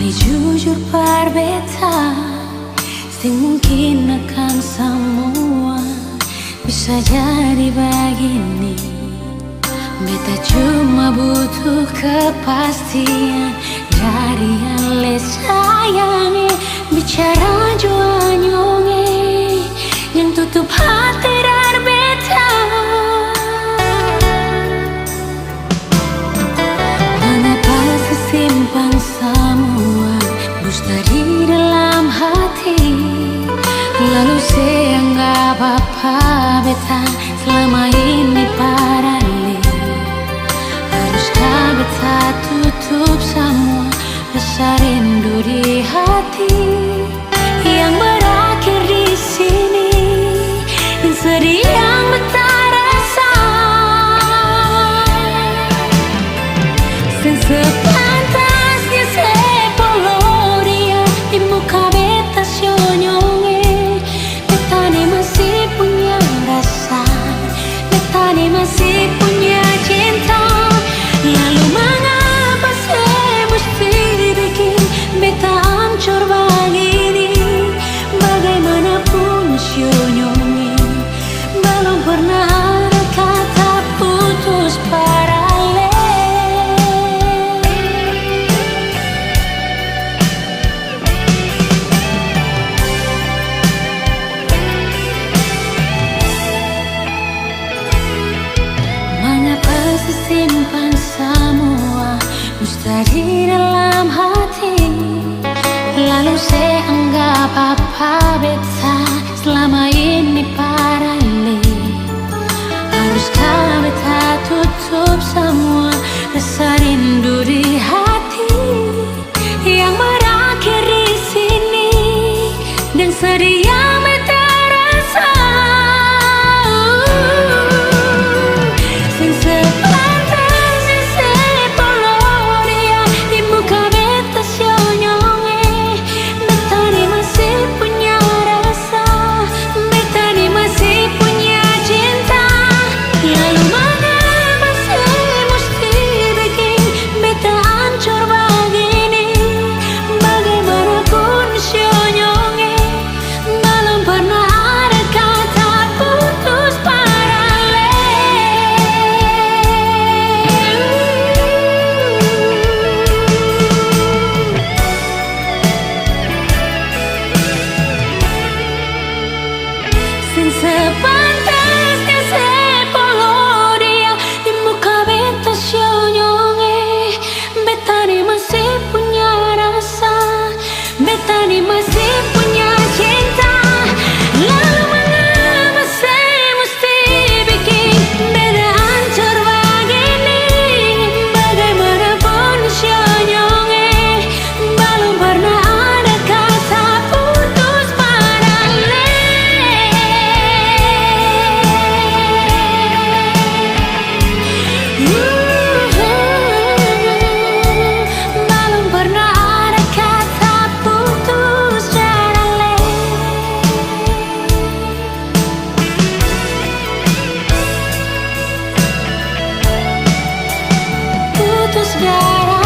jujur berbeda, sing mungkin akan semua bisa jadi begini. Beta cuma butuh kepastian dari yang le sayangi. Bicara jua nyonge yang tutup hati dan beta. Mengapa sesimpan semua dusta di dalam hati, lalu seanggap apa beta selama ini paralel. Haruskah beta tutup semua rasa rindu di hati yang berakhir di sini, dan sedih yang beta rasa. Sepantasnya sepuluh dia di muka beta senyonge. Beta ni masih punya rasa, beta ni masih punya cinta. Lalu mengapa saya mesti bikin beta hancur begini? Bagaimanapun senyonge, belum pernah ada kata putus paralel. Mengapa sesimpan semua dusta di dalam hati, lalu saya anggap apa beta selama ini paralel. Haruskah beta tutup semua rasa rindu di hati yang berakhir di sini, dan sedih yang beta rasa. Sepantasnya sepuluh dia di muka beta senyonge. Beta ni masih punya rasa, beta ni masih punya cinta. Lalu mengapa saya mesti bikin beta hancur begini? Bagaimanapun senyonge, belum pernah ada kata putus paralel. Sepantasnya sepuluh dia di muka beta senyonge. Beta ni masih punya rasa, beta ni masih punya cinta. Lalu mengapa saya mesti bikin beta hancur begini? Bagaimanapun senyonge, belum pernah ada kata putus paralel. Belum pernah ada kata putus paralel. Putus paralel.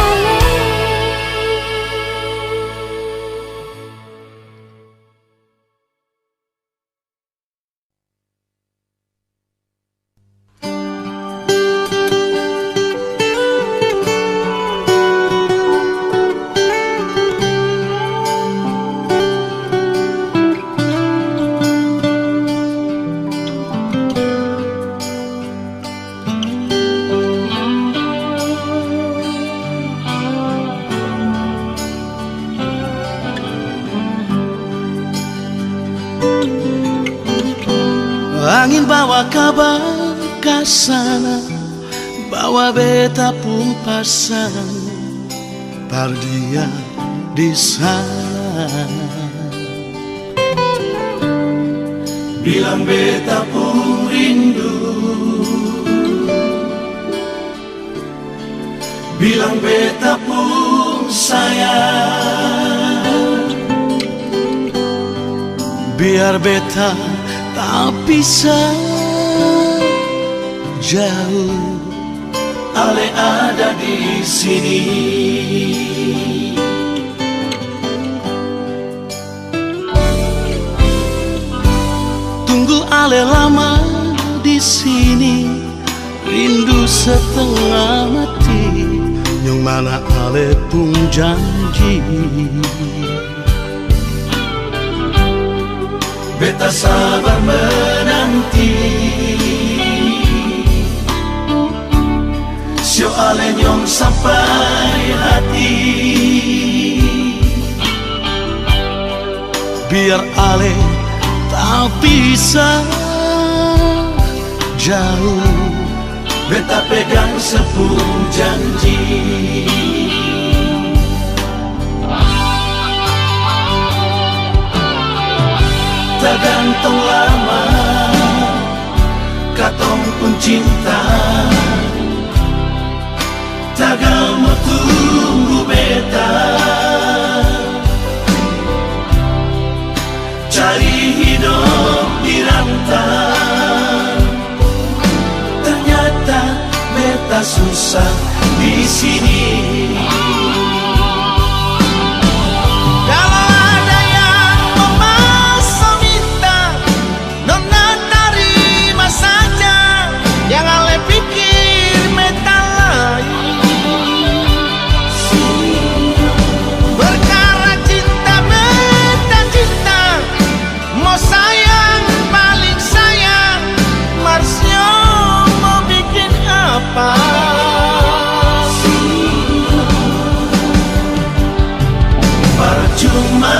Angin bawa kabar ke sana, bawa beta pun pasang pardia di sana. Bilang beta pun rindu, bilang beta pun sayang. Biar beta tak bisa jauh, ale ada di sini. Ale lama di sini, rindu setengah mati, yang mana ale pun janji. Beta sabar menanti, sio ale nyong sampai hati. Biar ale tak bisa jauh, beta pegang sepung janji. Tak gantung lama, katong pun cinta. Tagal mau tunggu beta, cari hidup di rantau. Ternyata beta susah di sini. Kalau ada yang memasang minta, nona terima saja. Jangan le pikir beta lain. Perkara cinta beta cinta, mau sayang paling sayang. Marsio mau bikin apa? Percuma,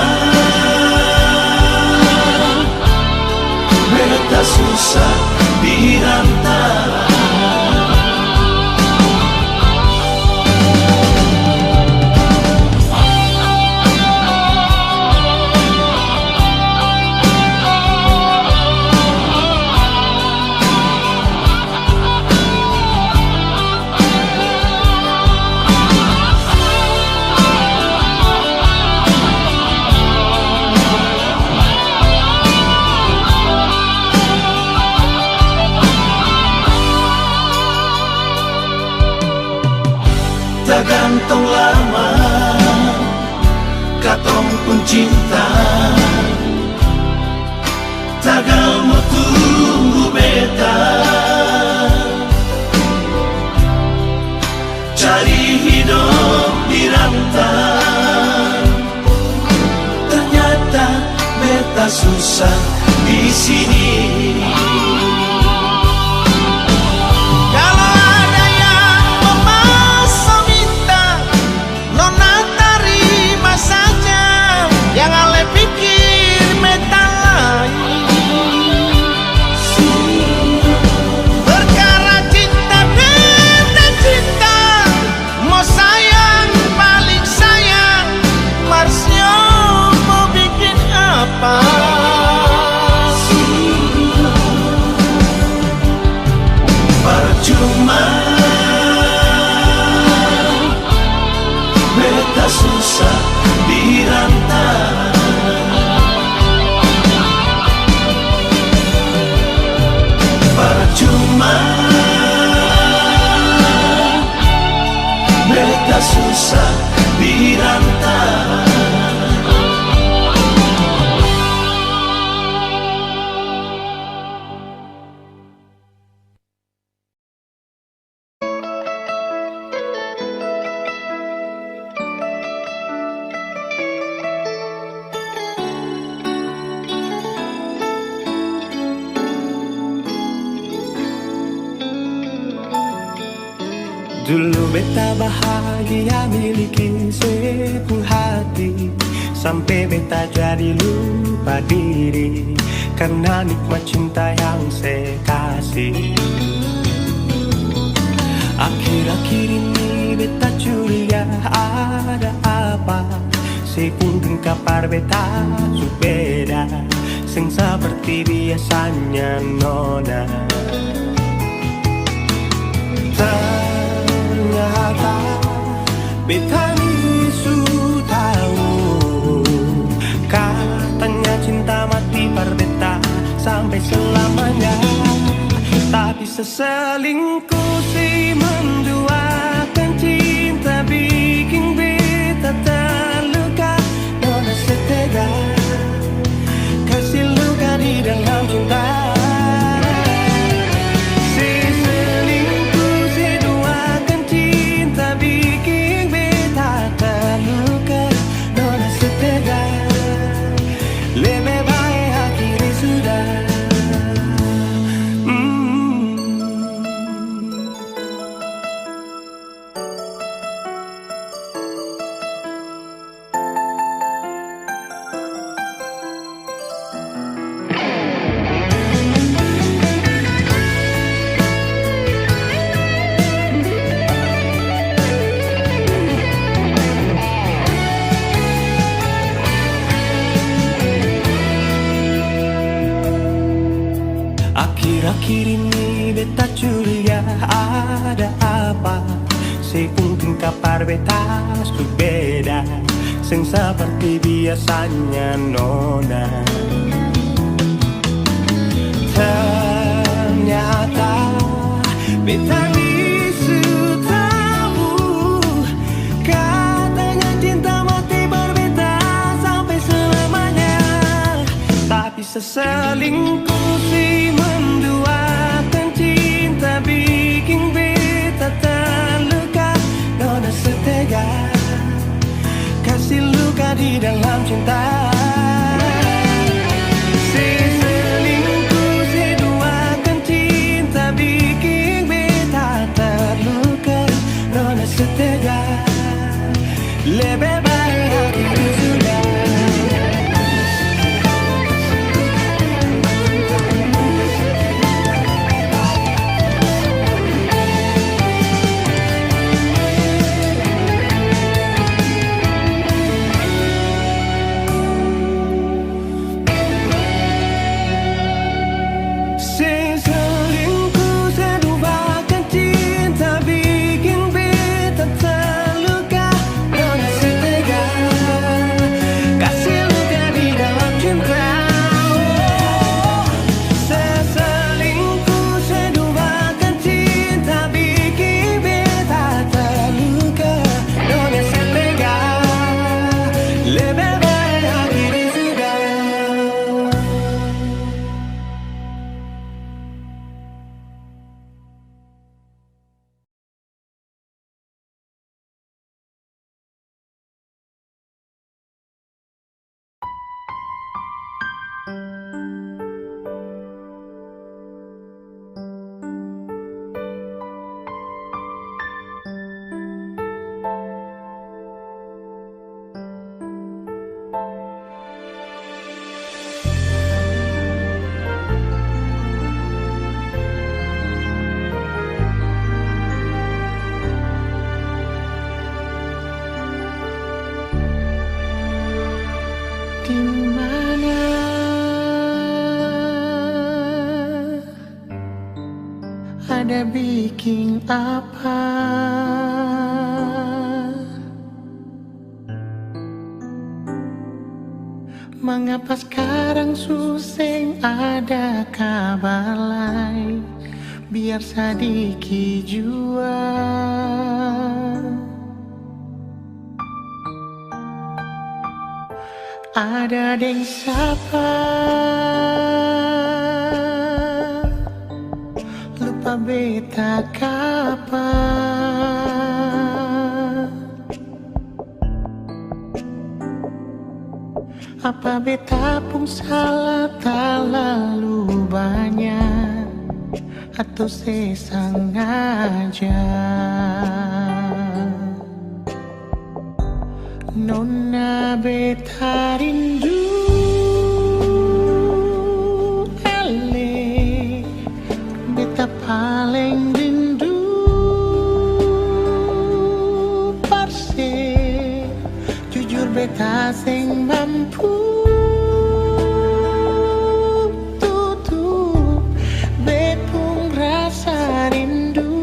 beta susah di rantau. Tak gantung lama, katong pun cinta. Tagal mau tunggu beta, cari hidup di rantau. Ternyata beta susah di sini. Percuma, beta susah di rantau. Percuma, beta susah di rantau. Dulu beta bahagia miliki sepenuh hati, sampai beta jadi lupa diri karena nikmat cinta yang saya kasih. Akhir-akhir ini beta curiga ada apa, sekundang kabar beta berbeda, sing seperti biasanya nona. Ternyata beta ini sudah tahu, katanya cinta mati par beta sampai selamanya. Tapi seselingkuh si menduakan cinta bikin beta terluka. Nona setega kasih luka di dalam cinta. akhir ini beta curiga ada apa. Seungkin kapar beta su beda, sing seperti biasanya nona. Ternyata beta bisu tahu, katanya cinta mati berbeda sampai selamanya. Tapi seselingkuh si menduakan cinta bikin beta terluka. Nona setega kasih luka di dalam cinta. Seselingkuh si duakan cinta bikin beta terluka. Nona setega lebih baik hatiku sudah. Seselingkuh seduakan cinta bikin beta terluka. Nona setega kasih luka di dalam cinta. Seselingkuh seduakan cinta bikin beta terluka. Nona setega lebih baik akhiri sudah. Di mana ada bikin apa? Mengapa sekarang suseng ada kabar lain? Biar sedikit jua. Ada deng siapa lupa beta kapa. Apa beta pun salah terlalu banyak atau sesengaja? Nona beta rindu ele, beta paling rindu parse. Jujur beta sing mampu tutup bepung rasa rindu.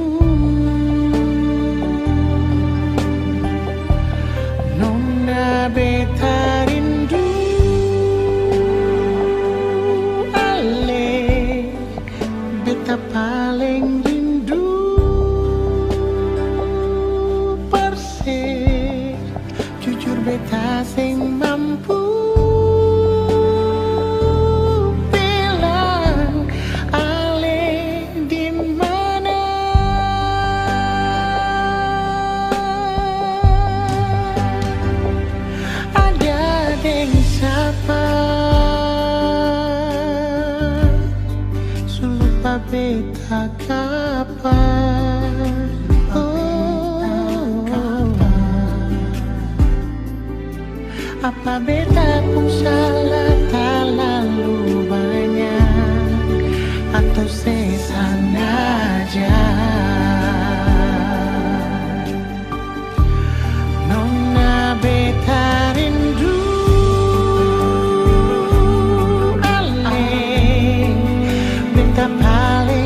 Beta rindu ale, beta paling rindu perse. Jujur beta sing mampu bilang ale di mana. Siapa sulupa beta kapan? Apa beta pun salah terlalu banyak atau sesengaja? Nona beta rindu ale, beta paling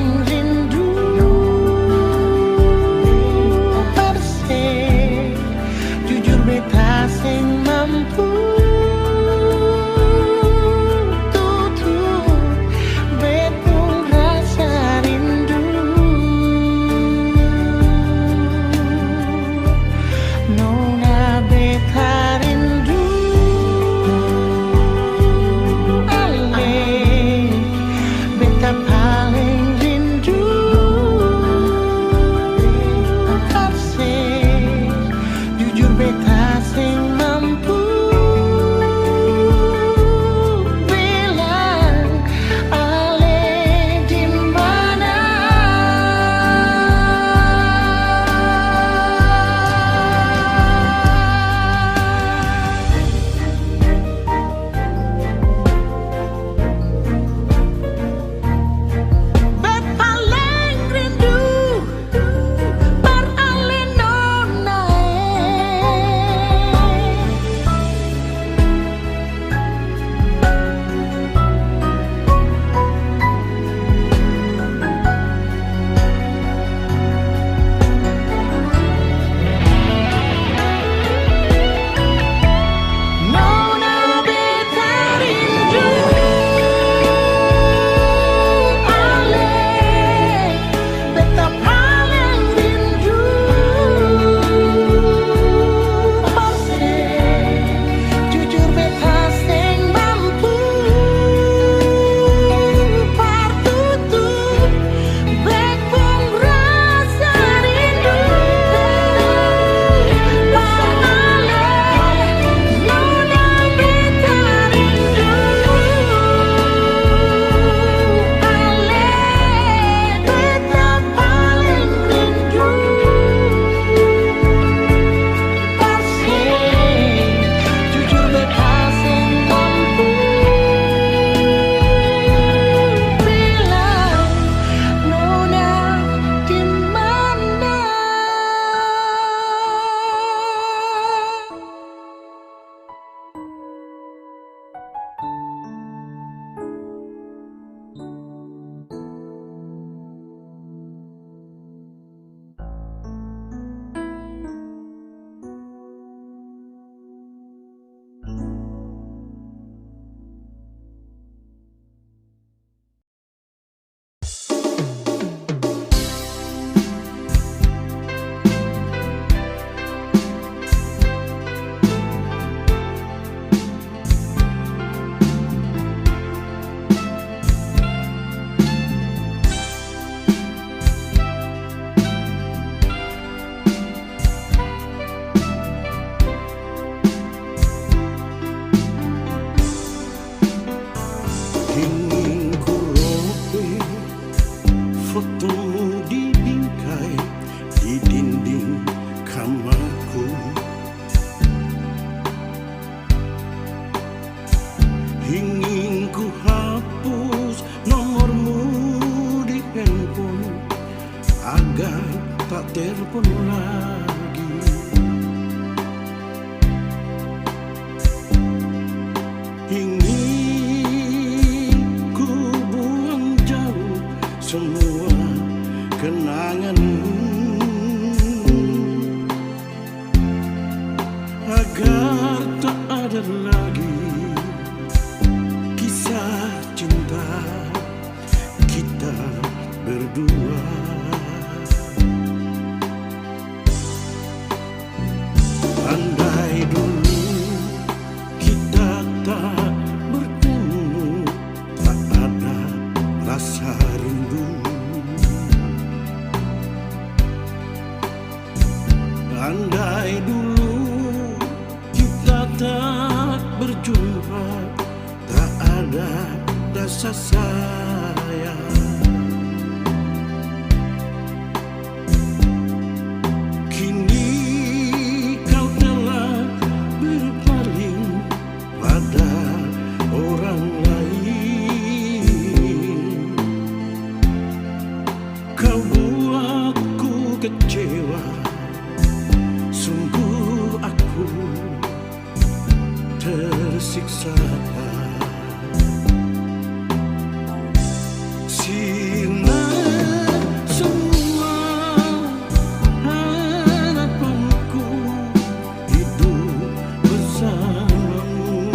Ingin ku hapus nomormu di handphone agar tak telepon lagi. Ingin ku buang jauh semua kenanganmu agar tak ada lagi kisah cinta kita berdua. Andai dulu kita tak bertemu, tak ada rasa rindu. Andai dulu kita tak berjumpa, tak ada rasa sayang. Kini kau telah berpaling pada orang lain. Kau buatku kecewa, sungguh aku tersiksa. Sinar semua harapanku hidup bersamamu.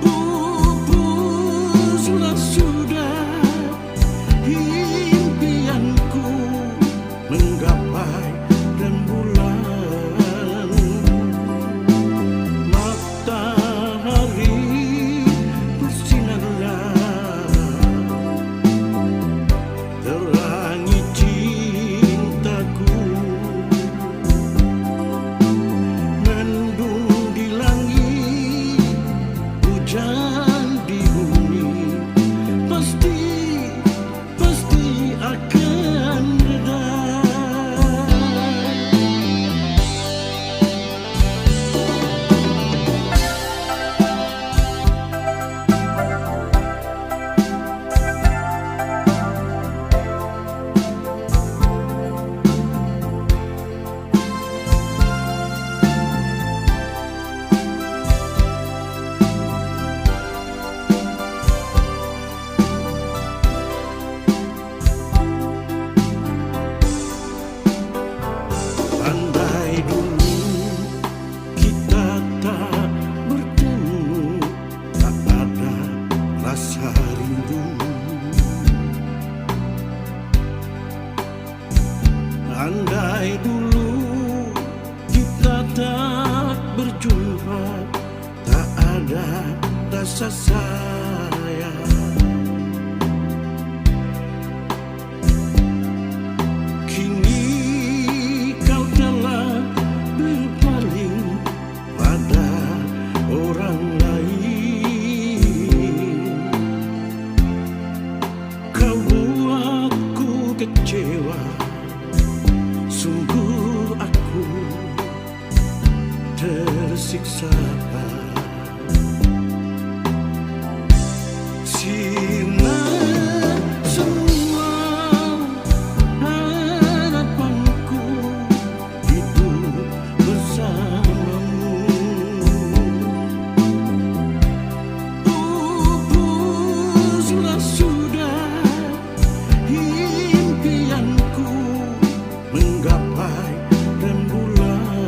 Pupuslah sudah impianku menggapai rembulan. Matahari bersinarlah, terangi cintaku. Mendung di langit, hujan di bumi, pasti akan reda. Andai dulu kita tak bertemu, tak ada rasa rindu. Andai dulu kita tak berjumpa, tak ada rasa sayang. Kini kau telah berpaling pada orang lain. Kau buatku kecewa, sungguh aku tersiksa. Sinar semua harapanku hidup bersamamu. Pupuslah sudah impianku menggapai rembulan.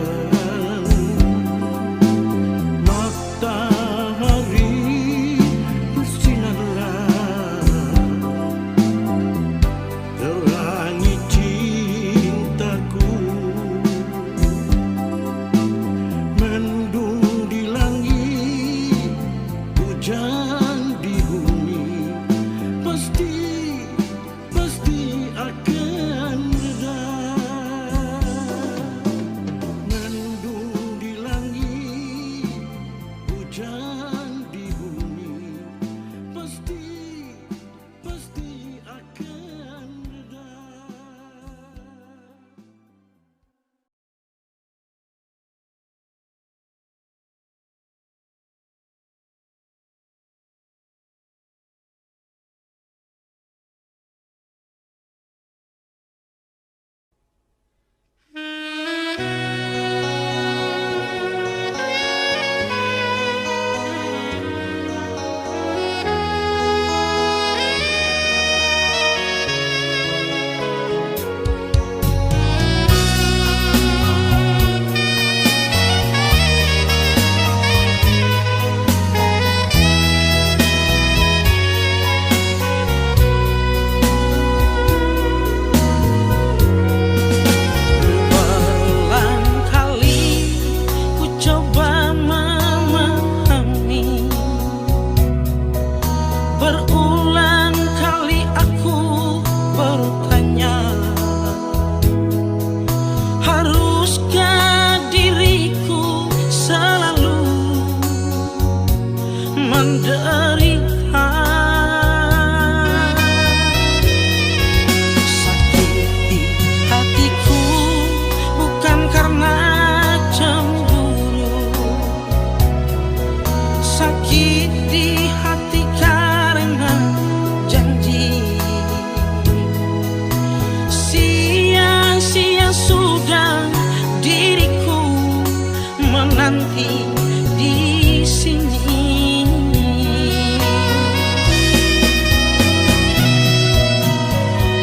menanti di sini.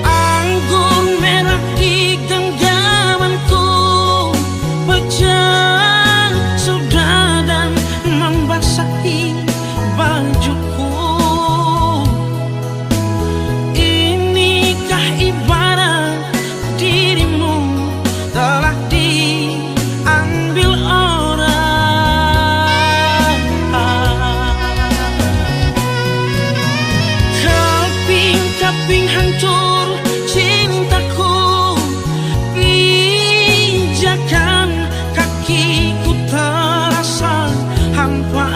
Anggur merah di genggamanku pecah sudah dan membasahi bajuku. Inikah ibarat dirimu telah diambil orang. Kaping-kaping hancur cintaku, pijakan kakiku terasa hampa.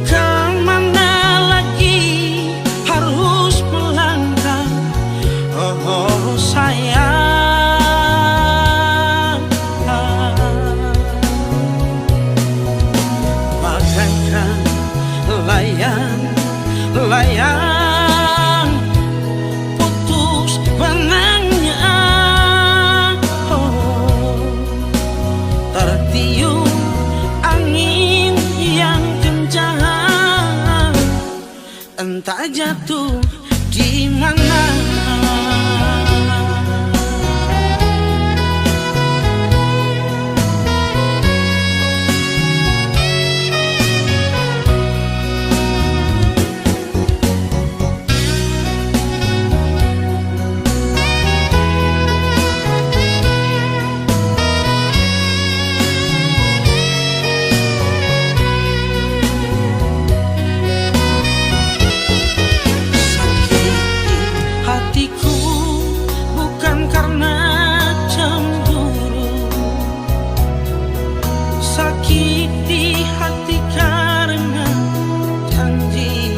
Kemana lagi harus melangkah, oh sayang. Bagaikan layang putus benangnya, oh, tertiup angin yang kencang, entah jatuh di mana. Hatiku bukan karena cemburu, sakiti hati karena janji.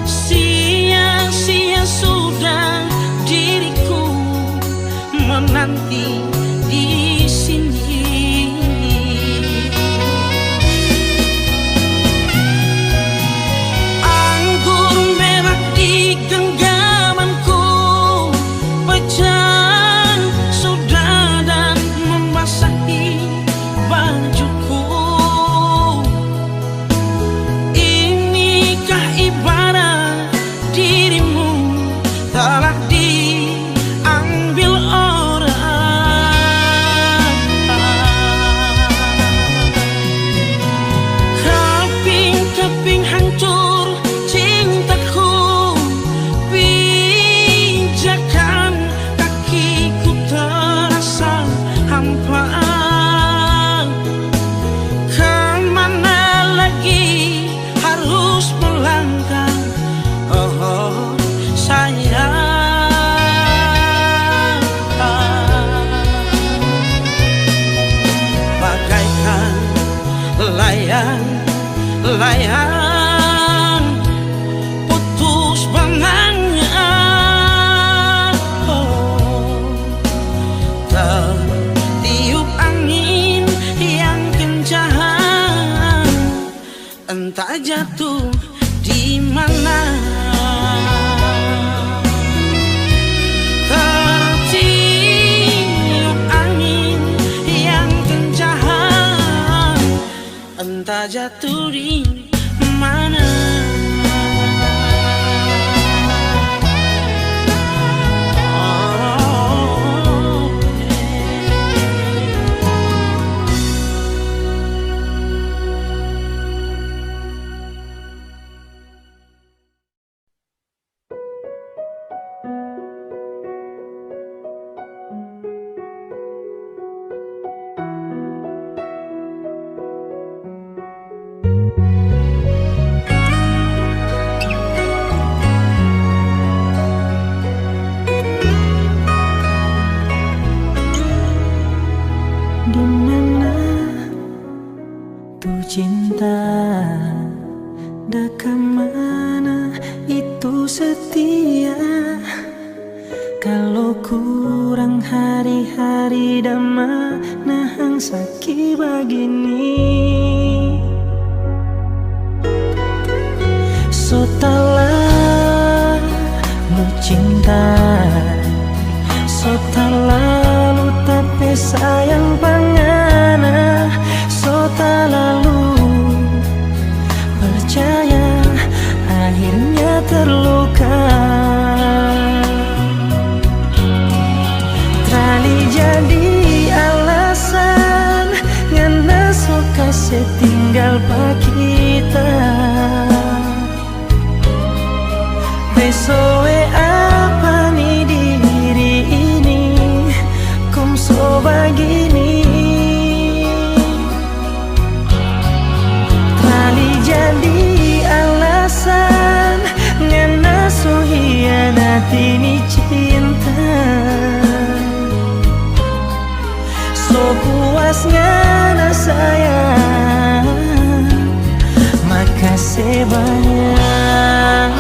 Sia-sia sudah diriku menanti di sini. Anggur merah di genggamanku pecah sudah dan membasahi bajuku. Inikah ibarat dirimu telah diambil orang. Kaping-kaping hancur cintaku, pijakan kakiku terasa hampa. Kemana lagi harus melangkah, oh sayang. Bagaikan layang putus benangnya, oh, tertiup angin yang kencang, entah jatuh di mana. Tertiup angin yang kencang, entah jatuh di mana. Oh, di mana tuh cinta, dah kemana itu setia. Kalau kurang hari-hari dah mana hang sakit begini. So talah lu cinta, so terlalu tapi sayang pangana so tak lalu percaya akhirnya terluka. Trali jadi alasan ngana suka setinggal pak kita. Besoe apa nih diri ini kom so begini. Trali jadi alasan ngana so hianati ni cinta. So puas ngana sayang, makasih banyak.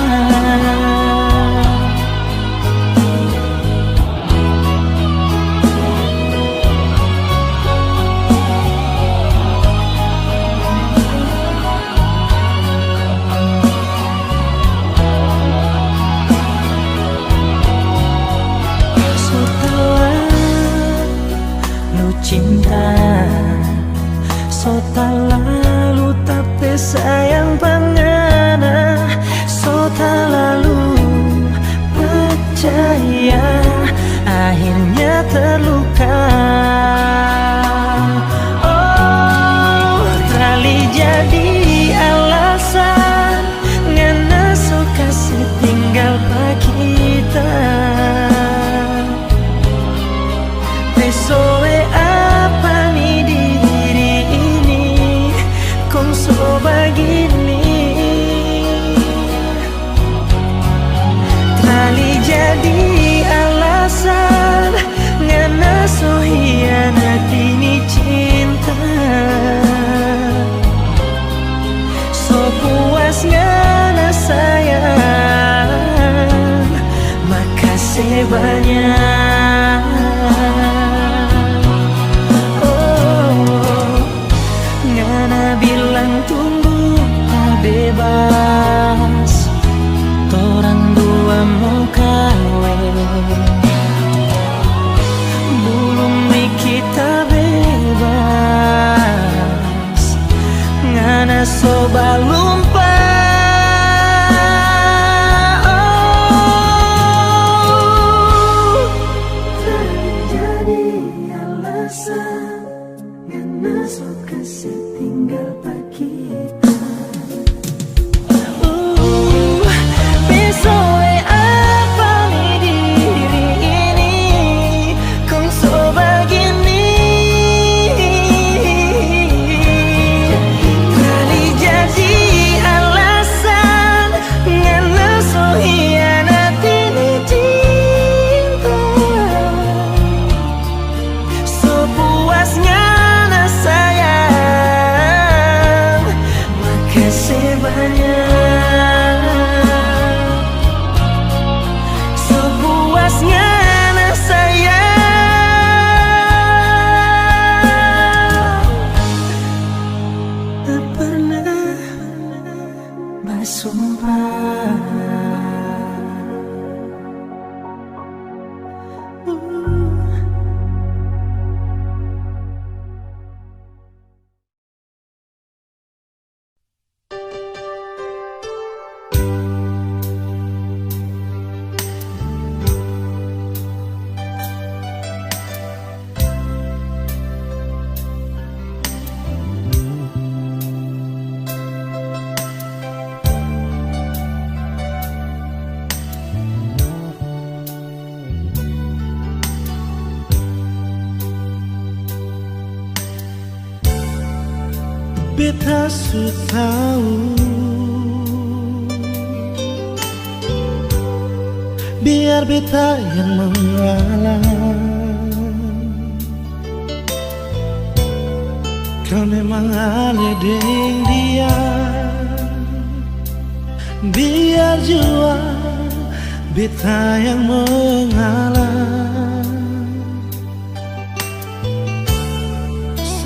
Cinta so tak lalu tapi sayang pangana so tak lalu percaya akhirnya terluka. Oh, trali jadi alasan ngana suka setinggal pak kita. Besoe apa nih diri ini kong so begini. Trali jadi alasan ngana so hianati ni cinta. So puas ngana sayang, makasih banyak. Bilang tunggu tak bebas, torang dua mau kawin. Belum nih kita bebas, ngana so balumpa. Jadi alasan ngana so kasih tinggal pak kita. Besoe apa nih diri ini kong so begini. Trali jadi alasan ngana so hianati ni cinta. So puas ngana sayang, makasih banyak. So puas ngana sayang, tak pernah bersumpah. Beta su tahu, biar beta yang mengalah. Kau memang aledeng dia, biar jua beta yang mengalah.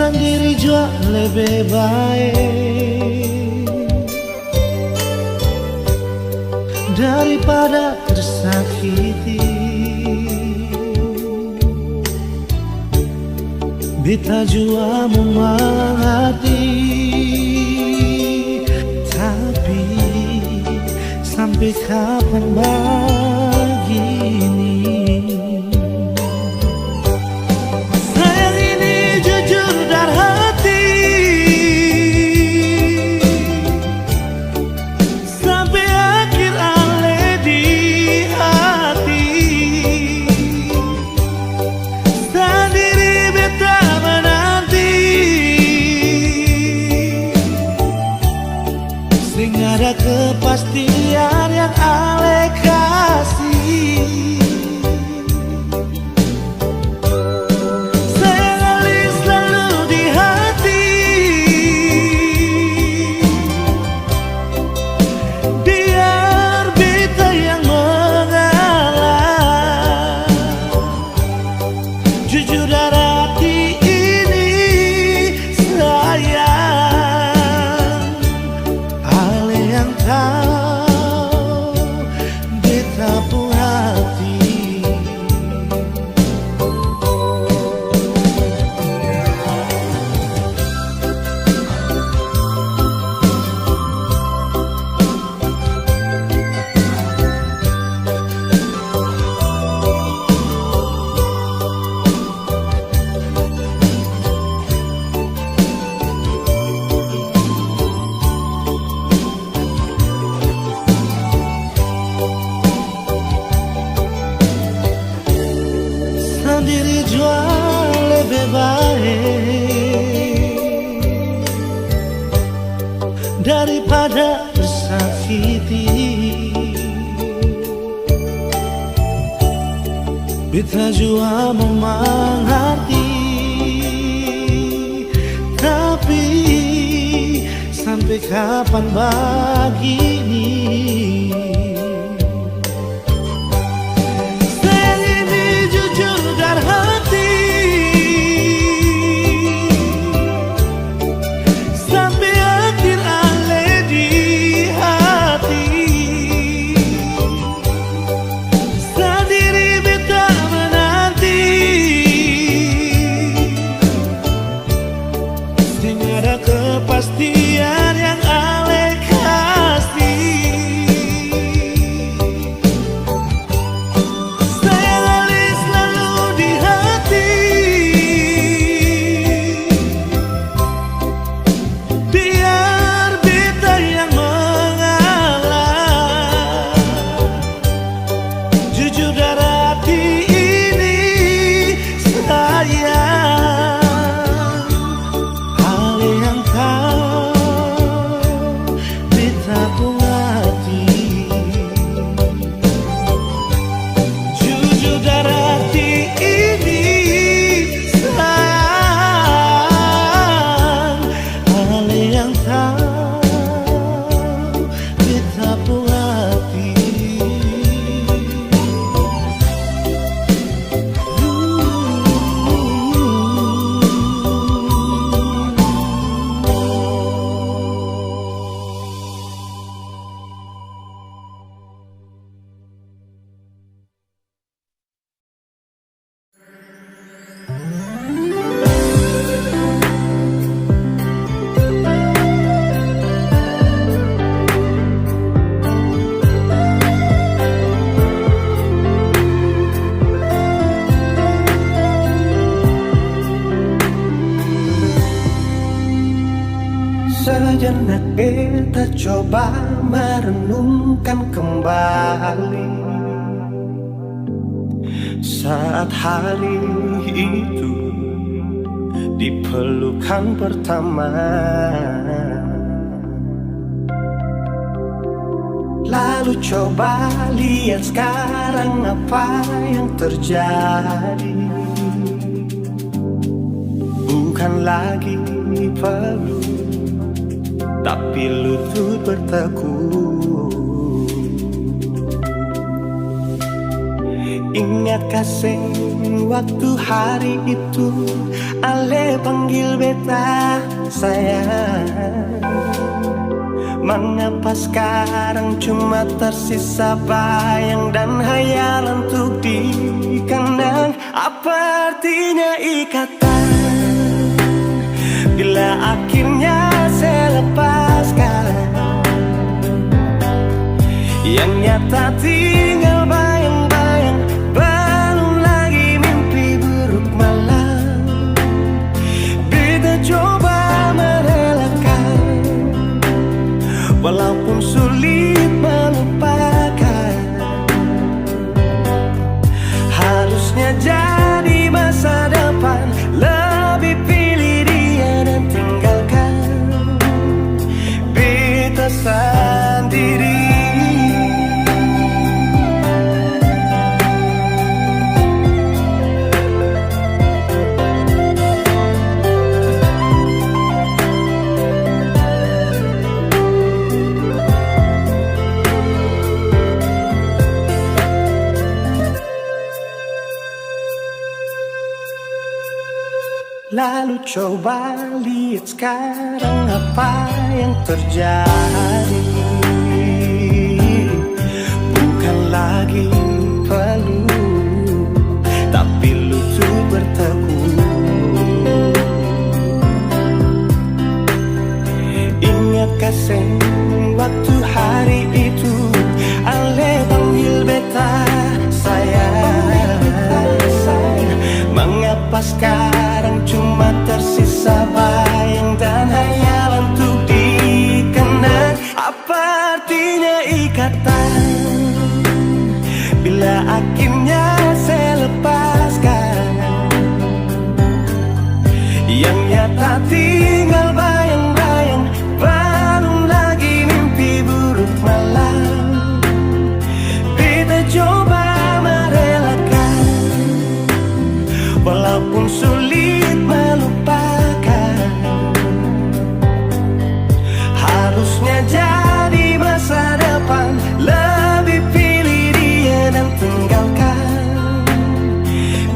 Sendiri jua lebih baik daripada tersakiti. Beta jua mengerti, tapi sampai kapan begini? Sayang ini jujur dari hati, sampai akhir ale di hati. Sendiri beta menanti, sing ada kepastian yang ale kasih. Sayang ale selalu di hati, biar beta yang mengalah. Jujur dari hati ini sayang, ale yang tahu beta pun hati. Sendiri jua lebih baik daripada tersakiti. Beta jua mengerti, tapi sampai kapan begini? Sayang ini jujur dari hati, sampai akhir ale di hati. Sendiri beta menanti, sing ada kepastian yang ale kasih. Sayang ale selalu di hati, biar beta yang mengalah. Jujur dari hati ini sayang, ale yang tahu beta pun hati. Jujur dari hati ini sayang, ale yang tahu beta pun hati. Sejenak beta coba merenungkan kembali saat hari itu di pelukan pertama. Lalu coba lihat sekarang apa yang terjadi. Bukan lagi peluk, tapi lutut bertekuk. Ingat kasih waktu hari itu ale panggil beta sayang. Mengapa sekarang cuma tersisa bayang dan hayalan untuk dikenang? Apa artinya ikatan akhirnya saya lepaskan. Yang nyata tinggal bayang-bayang, belum lagi mimpi buruk malam. Beta coba merelakan, walaupun sulit melupakan. Harusnya jadi masa depan, lebih pilih dia dan tinggalkan beta sendiri. Lalu coba lihat sekarang apa yang terjadi. Bukan lagi peluk, tapi lutut bertekuk. Ingatkah sen waktu hari itu Ale panggil beta sayang. Mengapa sekarang cuma tersisa bayang dan hayalan untuk dikenang? Apa artinya ikatan bila akhirnya saya lepaskan? Yang nyata tinggal bayang-bayang, belum lagi mimpi buruk malam. Beta coba merelakan, walaupun sulit melupakan. Harusnya jadi masa depan, lebih pilih dia dan tinggalkan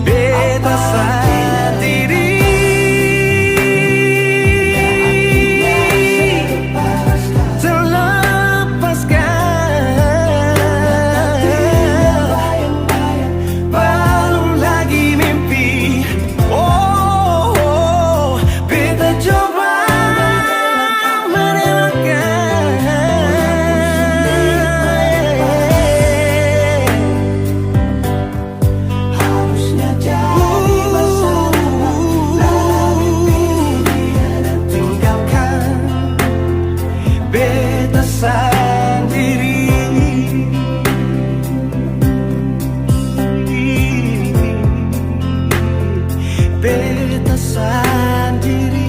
beta sendiri. Beta sendiri.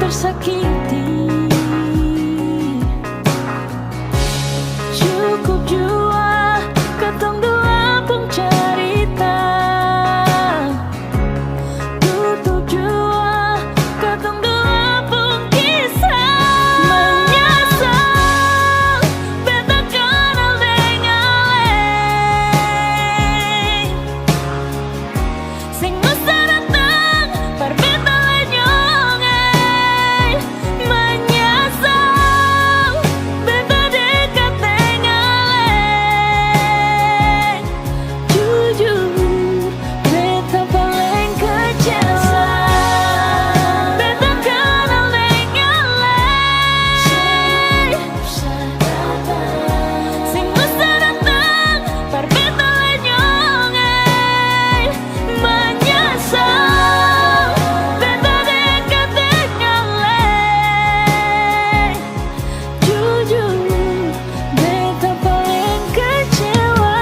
tersakiti. Cukup jua katong dua pun cerita. Tutup jua katong dua pun kisah. Menyesal beta kenal dengaleng. Sing masa datang perbeta lenyongeng. Menyesal beta dekat dengaleng. Jujur beta paling kecewa. Beta kenal dengaleng. Sing masa datang perbeta lenyongeng. Menyesal beta dekat dengaleng. Jujur beta paling kecewa.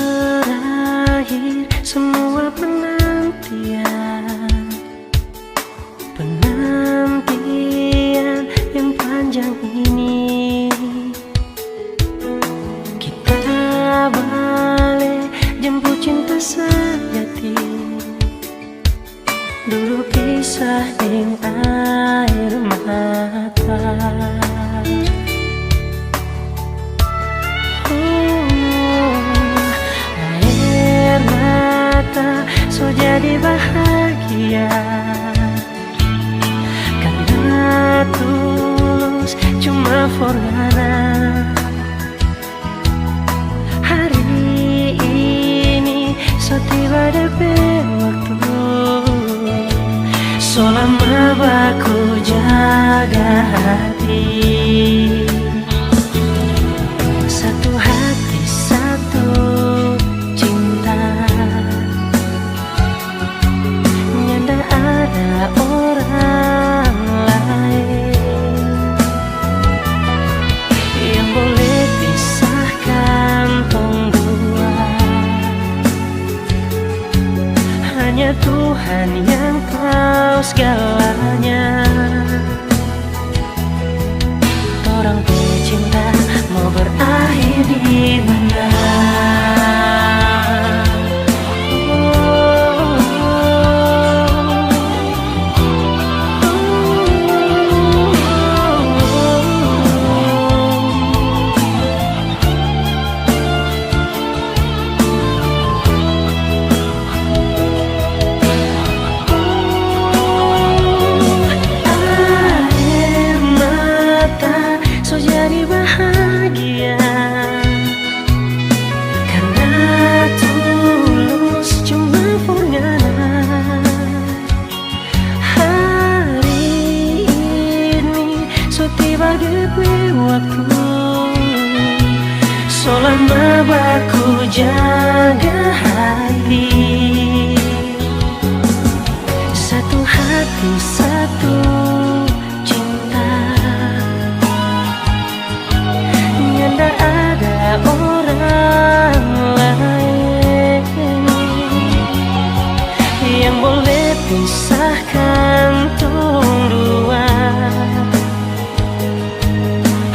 Berakhir semua penantian, penantian yang panjang ini. Kita balik jemput cinta sejati. Dulu pisah dengan air mata. Air mata so jadi bahagia karena tulus cuma forgana. Hari ini so tiba DP waktu. So lama baku jaga hati. Satu hati satu cinta. Nyanda ada orang lain yang boleh pisahkan tong dua. Hanya Tuhan yang tahu segalanya. Orang cinta mau berakhir di mana? Air mata so jadi bahagia karena tulus cuma forgana. Hari ini so tiba DP waktu. So lama baku jaga hati. Satu hati satu cinta. Nyanda ada orang lain yang boleh pisahkan tong dua.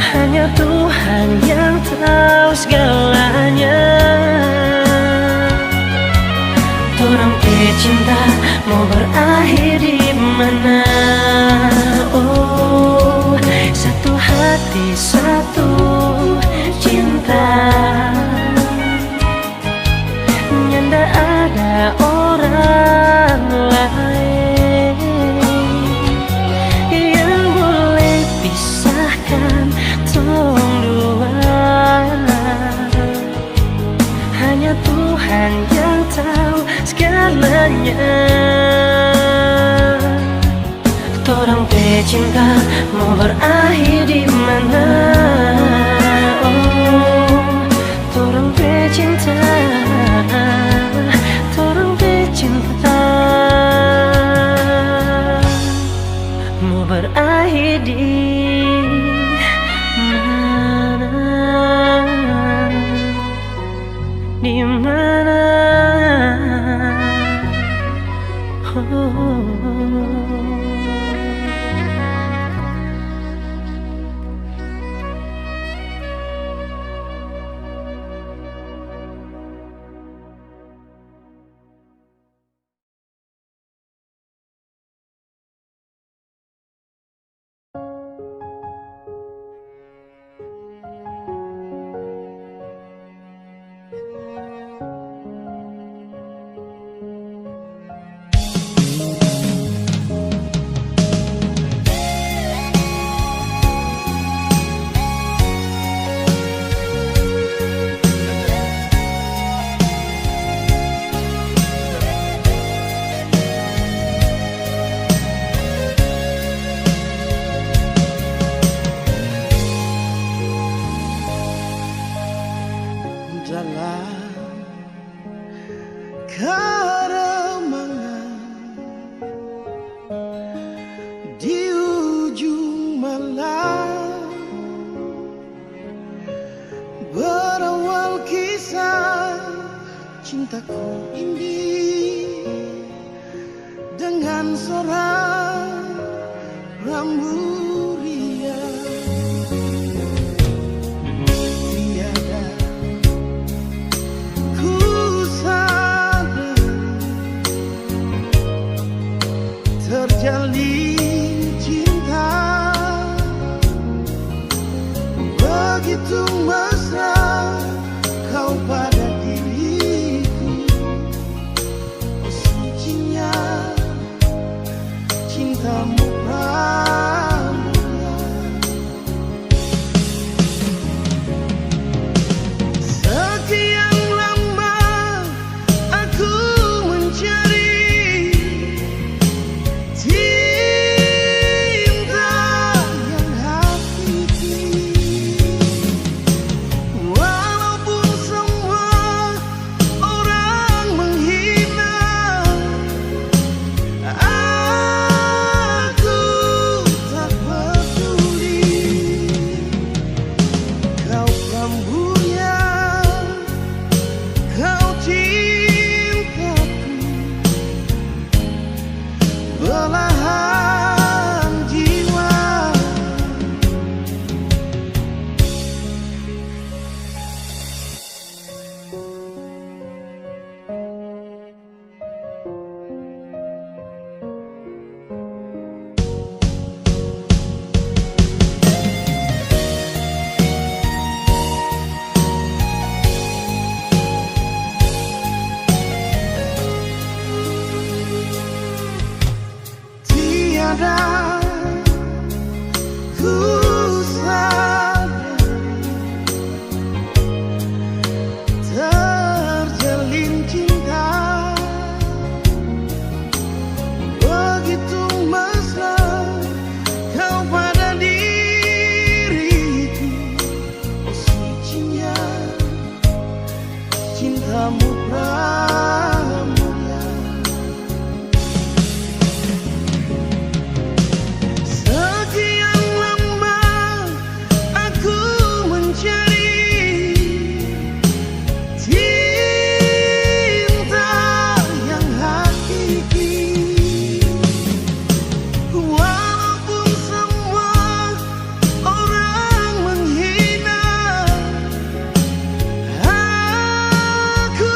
Hanya Tuhan yang tahu segalanya. Orang cinta mau berakhir di mana? Oh, satu hati satu cinta. Nyanda ada orang lain yang boleh pisahkan tong dua. tanya, torang teh cinta mau berakhir di mana? Oh, torang teh cinta, torang teh cinta mau berakhir di mana? Di mana? Oh. Keremangan di ujung malam, berawal kisah cintaku ini dengan seorang rambu riang. Tiada ku sadar terjalin cinta begitu mesra kau pada diriku. Oh, sucinya cintamu pramulia. Sekian lama aku mencari cinta yang hakiki. Walaupun semua orang menghina, aku tak peduli. Kau prambuyan, kau cintaku, belahan jiwa. Tiada ku sadar terjalin cinta begitu mesra kau pada diriku. Oh, sucinya cintamu pramulia. Sekian lama aku mencari cinta yang hakiki. Walaupun semua orang menghina, aku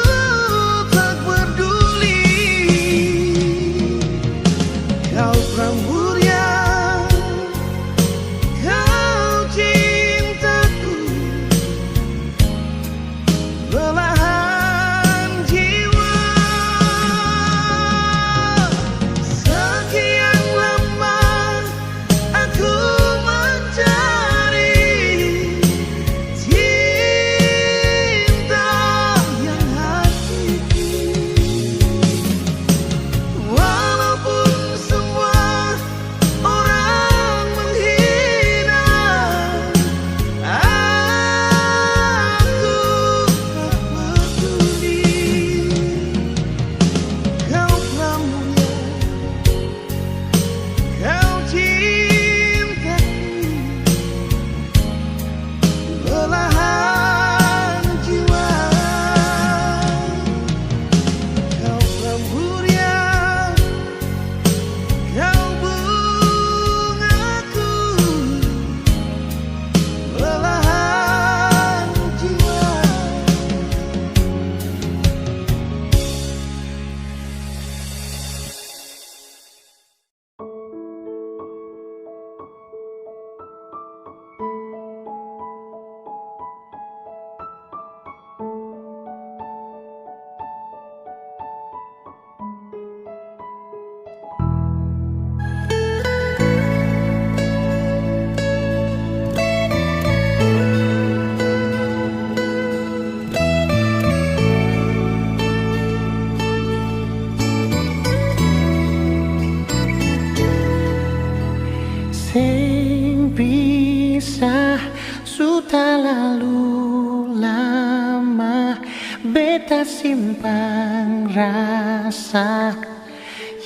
beta simpan rasa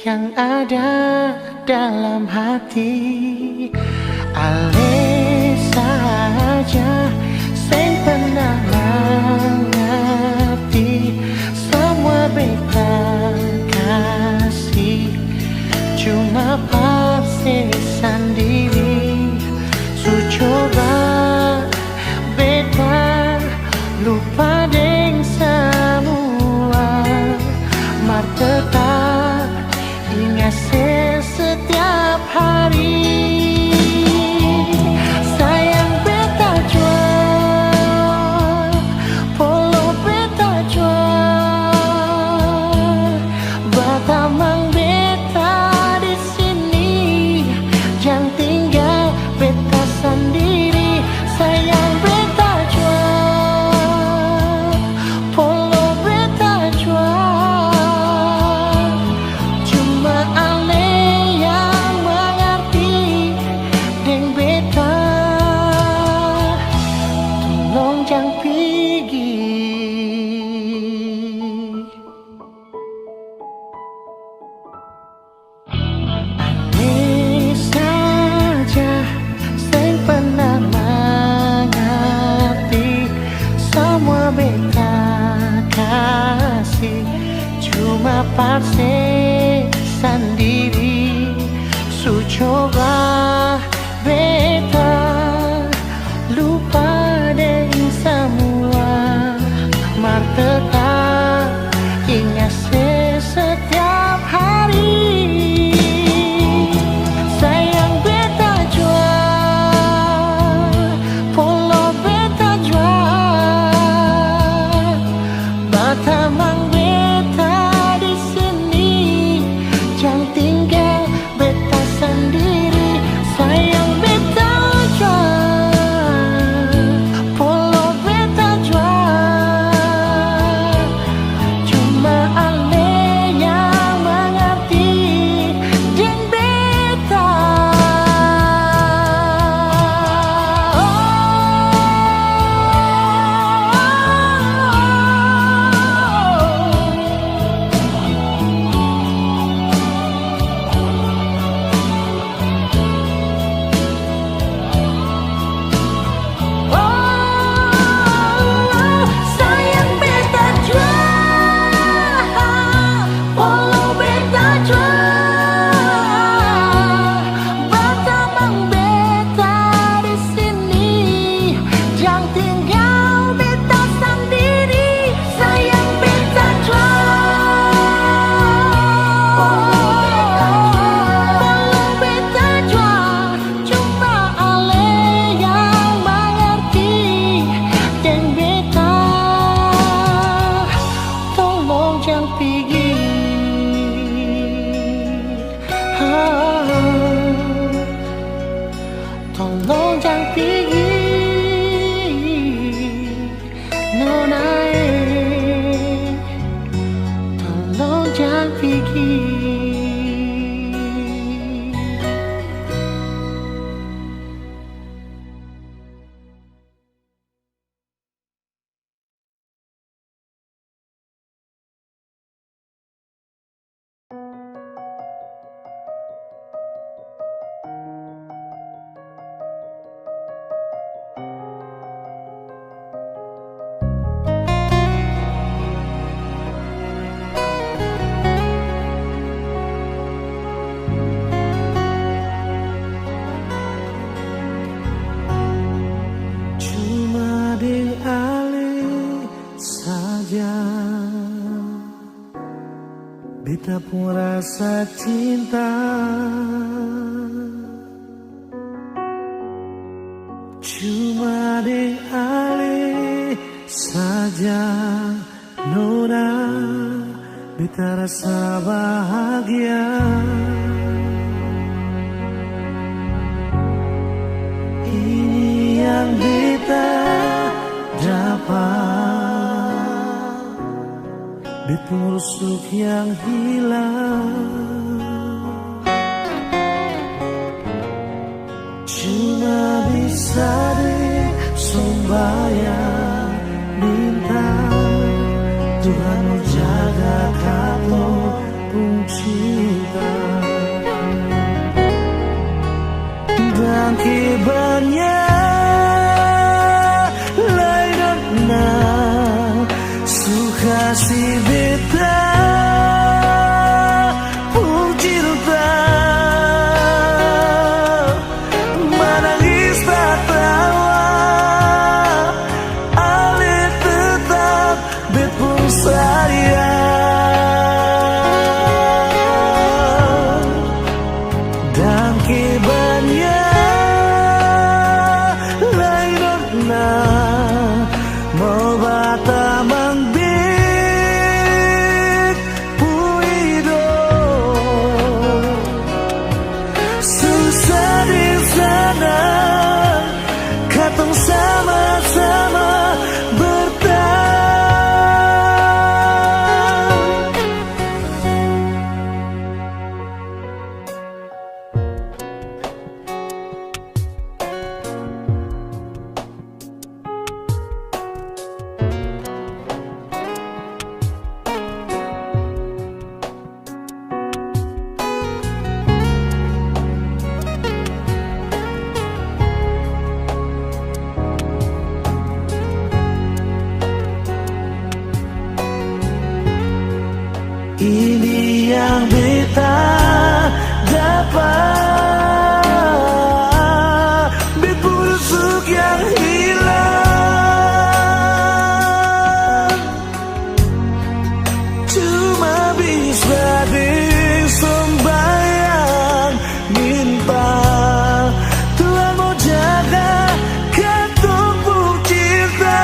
yang ada dalam hati. Ale saja sing pernah mengerti semua beta kasih, cuma pasti sendiri. Su coba beta lupa deng semua, mar tetap ingat setiap hari. Sayang beta jual, polo beta jual, batamang beta di sini, jangan tinggal beta sendiri. Sayang beta jual, polo beta jual, cuma ale yang mengerti deng beta. Tolong jangan pergi. Ale saja sing pernah mengerti semua beta kasih, cuma pasti sendiri. Su coba beta lupa deng semua, mar tetap ingat setiap hari. Sayang beta jual, polo beta jual, batamang beta di sini, jangan tinggal beta sendiri. Sayang beta jual, polo beta jual, cuma ale yang mengerti deng beta. Sayang beta jual, polo beta jual, batamang beta di sini, jangan tinggal beta sendiri. Sayang beta jual, polo beta jual, cuma ale yang mengerti deng beta. Tolong jangan pergi. Tolong jangan pergi, Nona. Tolong jangan pergi. Cuma deng ale saja beta pun rasa cinta, cuma deng ale saja Nona beta rasa bahagia. Ini yang beta dapat, beta rusuk yang hilang, cuma bisa disembayang minta Tuhan jaga kamu pun cinta dan kibarnya lain na suka si beta pun cinta menangis tak tawa alih tetap bepun sayang dan kibarnya mau bata mangbik puido susah di sana katong sama-sama ini yang beta dapat berbusuk yang hilang cuma bisa disembayang minta Tuhan mau jaga katong pun cinta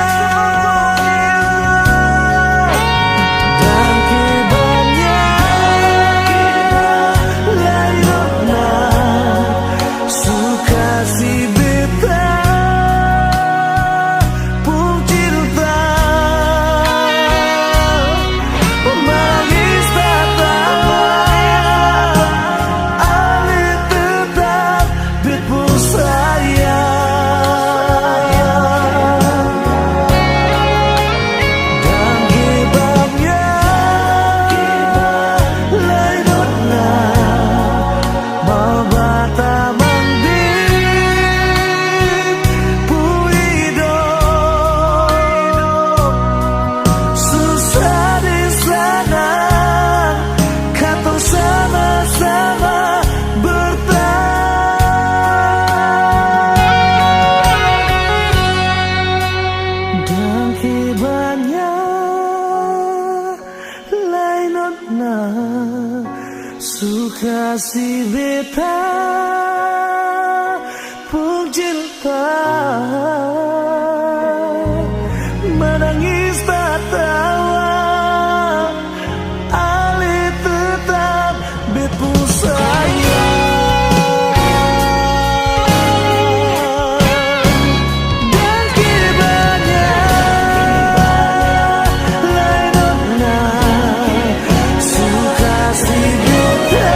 suka si beta pun cinta menangis tak tawa alih tetap bepu sayang dan kibarnya lain suka si beta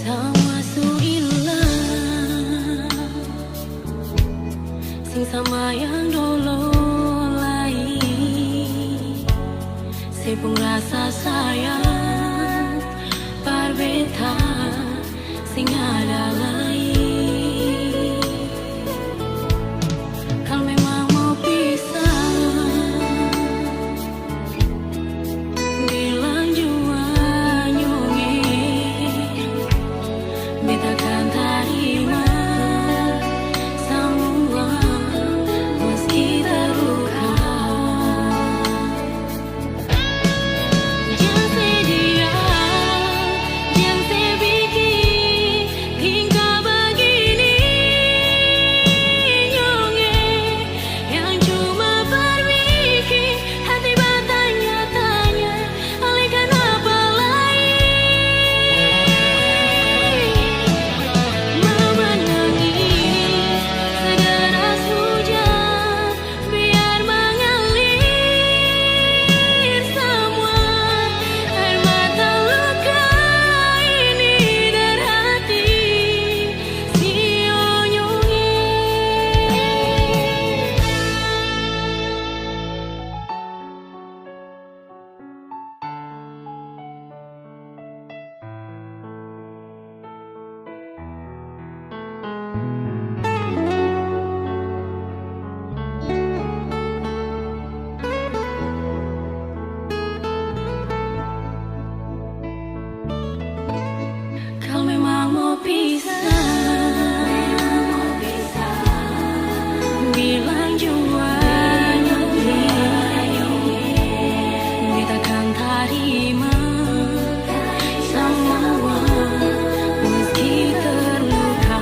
Sama suilah sing sama yang dulu lain sepung rasa sayang parbeta sing ada lain. Kalau memang mau pisah bilang jua nyonge beta kan terima semua meski terluka. Jangan sedia, jangan sebikin hingga begini nyonge yang cuma berbikin hati bertanya-tanya alihkan apa lain. Mau menangis sederas hujan biar mengalir semua air mata luka ini dari hati si onyonge. Kalau memang mau pisah bilang jua nyonge beta kan terima semua meski terluka.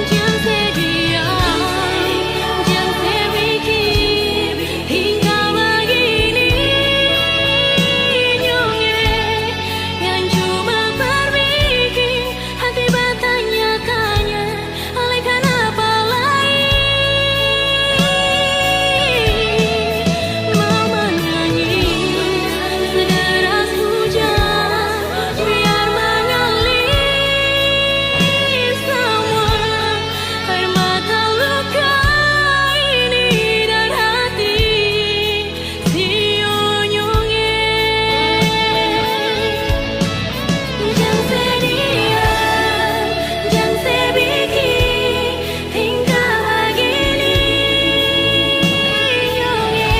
Jangan sedia, jangan sebikin hingga begini nyonge yang cuma berbikin hati bertanya-tanya alihkan apa lain. Mau menangis sederas hujan biar mengalir semua air mata luka ini dari hati si onyonge. Jangan sedia, jangan sebikin hingga begini nyonge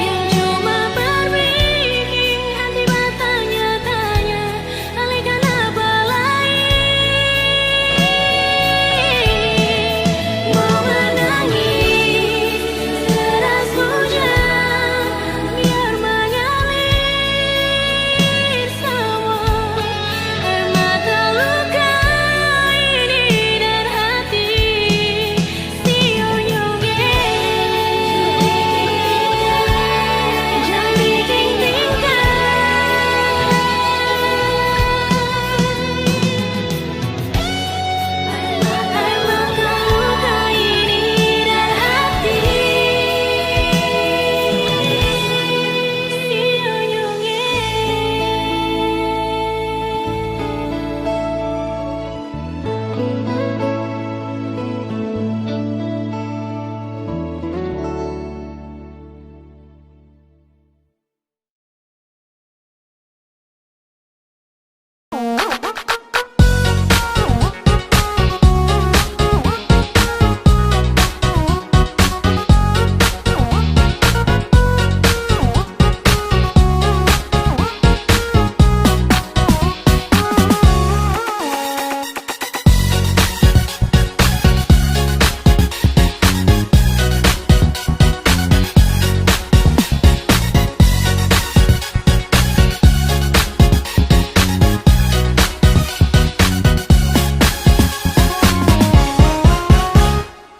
yang cuma berbikin hati bertanya-tanya alihkan apa lain. Mau menangis sederas hujan biar mengalir semua air mata luka ini dari hati si onyonge. Jangan bikin tingkah air mata luka ini dari hati si onyonge.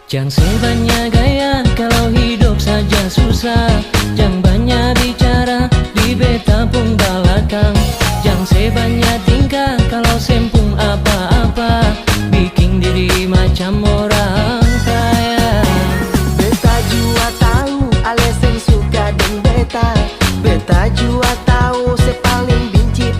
Jangan sebanyak gaya kalau hidup saja susah. Jangan banyak bicara di beta pun belakang. Jangan sebanyak tingkah kalau sempung apa-apa bikin diri macam orang kaya. Beta jua tahu alasan suka dan beta. Beta jua tahu sepaling benci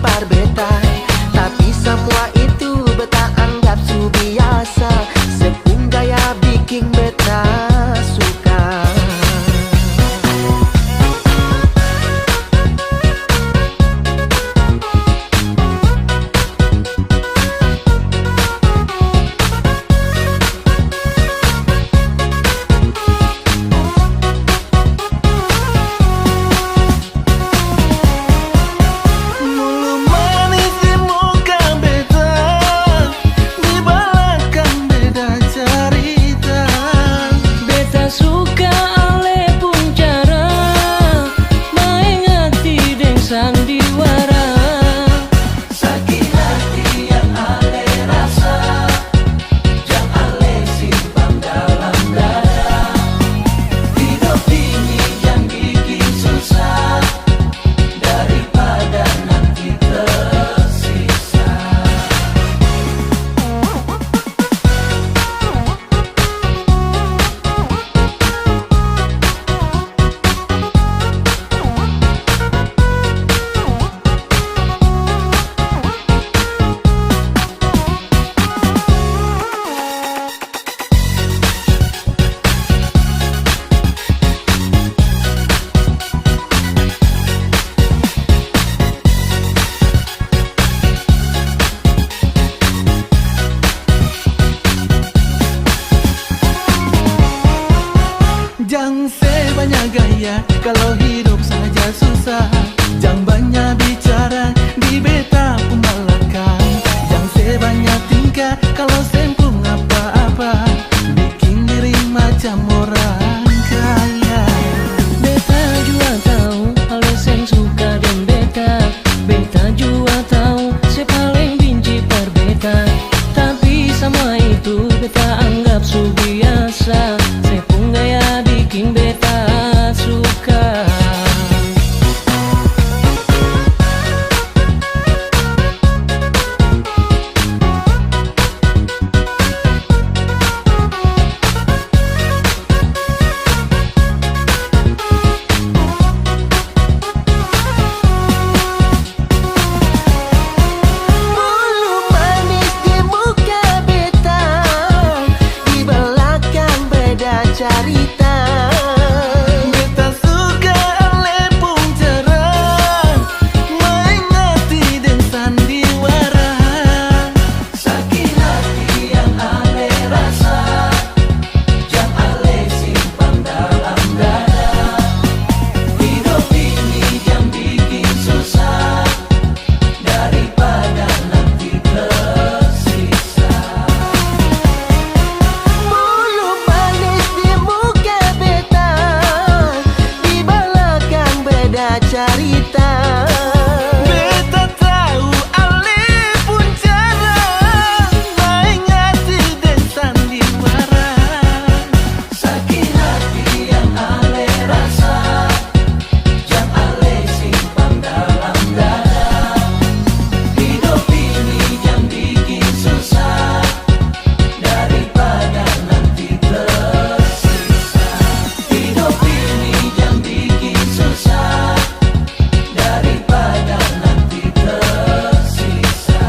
tingkah kalau hidup saja susah. Jangan banyak bicara di beta pun belakang. Jangan sebanyak tingkah kalau sempung apa-apa, bikin diri macam orang kaya. Beta juga tahu halo yang suka dan beta. Beta juga tahu saya paling benci per beta. Tapi sama itu beta anggap su biasa. Saya pun gaya bikin beta suka. Bulu manis di muka beta, di belakang beda cerita. Beta suka lepung cerah, main hati dan sandiwara. Sakit hati yang ale rasa, yang ale simpan dalam dada. Hidup ini yang bikin susah, daripada nanti tersisa. Bulu manis di muka beta, di belakang beda cerita. Beta tahu ale pun cerah, main hati dan sandiwara. Sakit hati yang ale rasa, yang ale simpan dalam dada. Hidup ini yang bikin susah, daripada nanti tersisa. Hidup ini yang bikin susah, daripada nanti tersisa.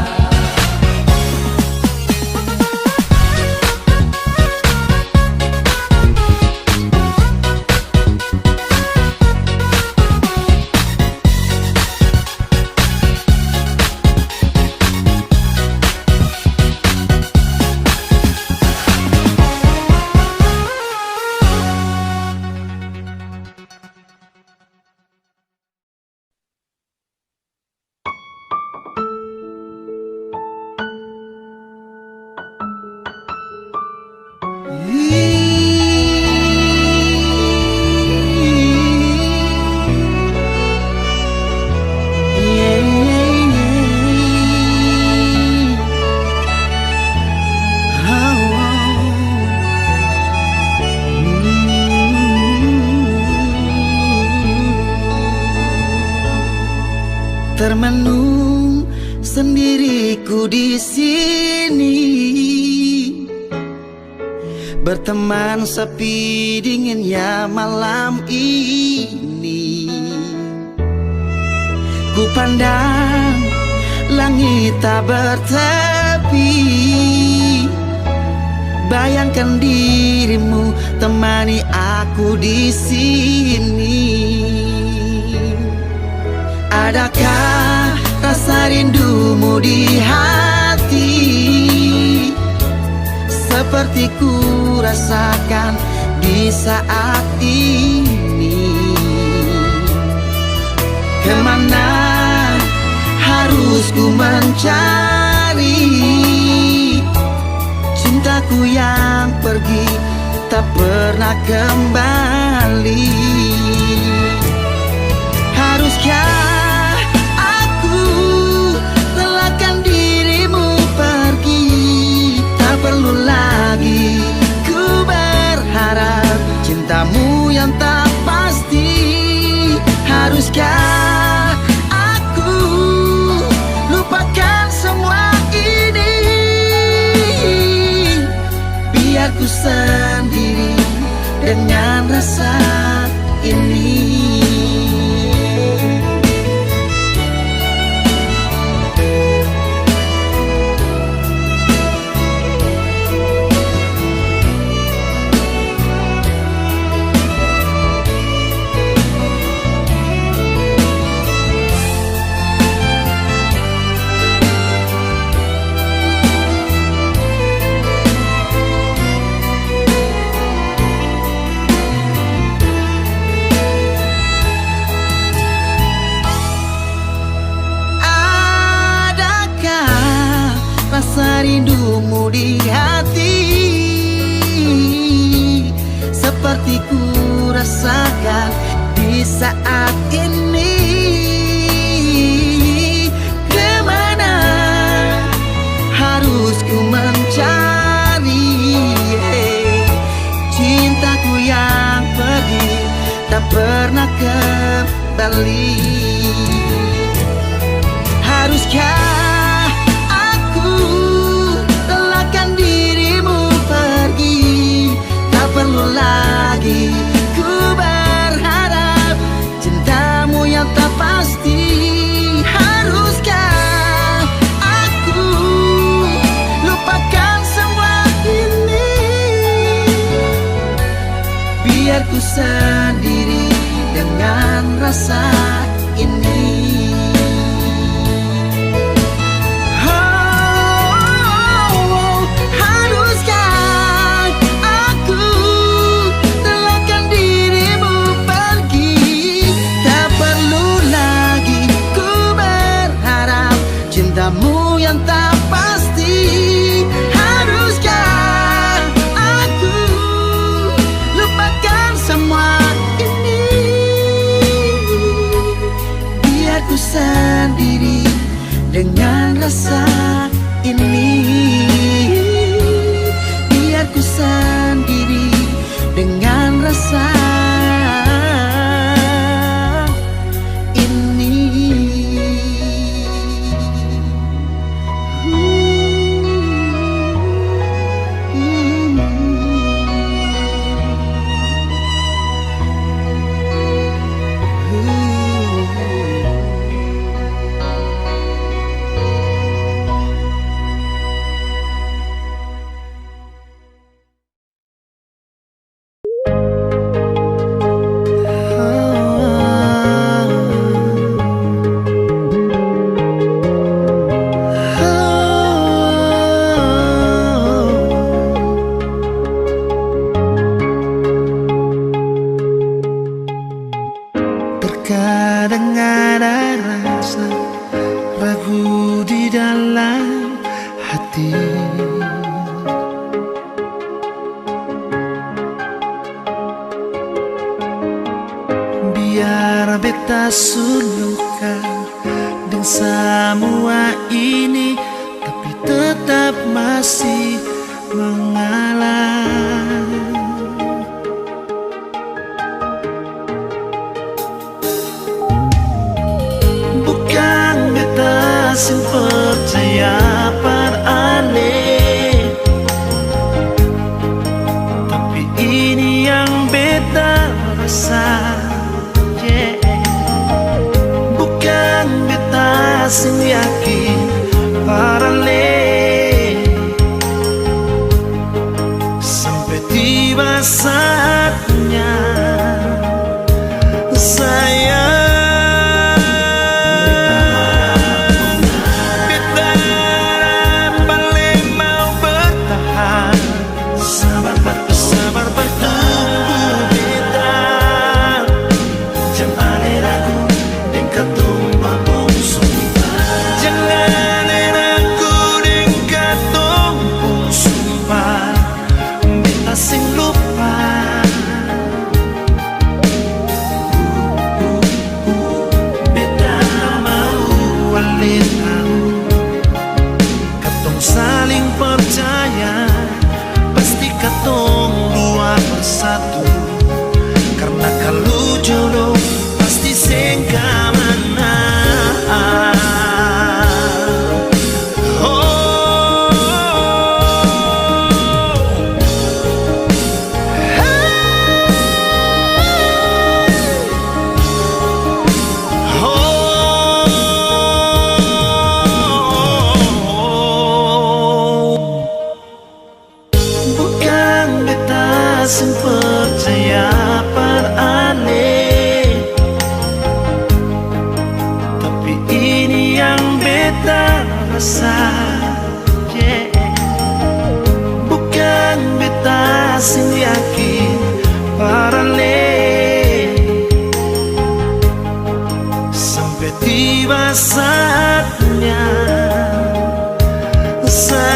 Termenung sendiriku di sini, berteman sepi dinginnya malam ini. Ku pandang langit tak bertepi, bayangkan dirimu temani aku di sini. Adakah rasa rindumu di hati, seperti ku rasakan di saat ini? Kemana harus ku mencari cintaku yang pergi tak pernah kembali? Haruskah aku relakan dirimu pergi? Tak perlu lagi ku berharap cintamu yang tak pasti. Haruskah aku lupakan semua ini, biar ku sendiri dengan rasa ini. rasa rindumu di hati, seperti ku rasakan di saat ini. Kemana harus ku mencari cintaku yang pergi tak pernah kembali? Haruskah aku relakan dirimu pergi? Tak perlu lagi ku berharap cintamu yang tak pasti. Haruskah aku lupakan semua ini, biar ku sendiri dengan rasa ini. Haruskah aku relakan dirimu pergi? Tak perlu lagi ku berharap cintamu yang tak pasti. Haruskah aku lupakan semua ini, biar ku sendiri dengan rasa ini, biar ku sendiri dengan rasa ini. Terkadang ada rasa ragu di dalam hati, biar beta sulukan dan semua ini, tapi tetap masih mengalah. Bukan beta sing percaya aneh, tapi ini yang beta rasa. Bukan beta sing yakin paralel, sampai tiba saatnya saya saling percaya, pasti katong dua bersatu. Karena kalau jodoh pasti sengka mana. Sing percaya aneh, tapi ini yang beta rasa. Bukan beta sing yakin paralel, sampai tiba saatnya saya